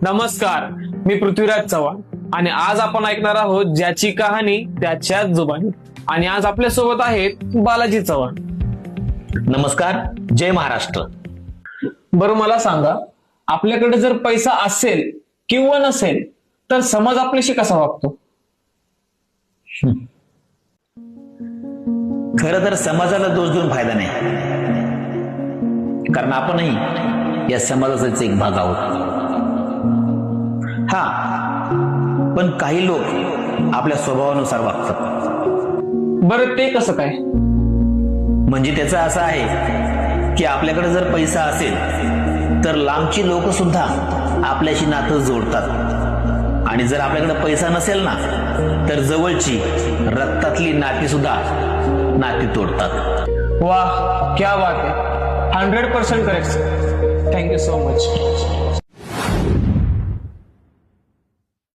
नमस्कार, मी पृथ्वीराज चव्हाण आणि आज आपण ऐकणार आहोत ज्याची कहाणी त्याच्याच जुबानी. आणि आज आपल्या सोबत आहेत बालाजी चव्हाण. नमस्कार, जय महाराष्ट्र. बरं, मला सांगा, आपल्याकडे जर पैसा असेल किंवा नसेल तर समाज आपल्याशी कसा वागतो? खरं तर समाजाला दोष देऊन फायदा नाही, कारण आपणही या समाजाचाच एक भाग आहोत. हा, पण काही लोक आपल्या स्वभावानुसार वागतात. बरं, ते कसं काय? म्हणजे त्याचं असं आहे की आपल्याकडे जर पैसा असेल तर लांबची लोक सुद्धा आपल्याशी नातं जोडतात, आणि जर आपल्याकडे पैसा नसेल ना तर जवळची रक्तातली नाती सुद्धा नाती तोडतात. वाह, क्या बात आहे. 100% करेक्ट. Thank you so much.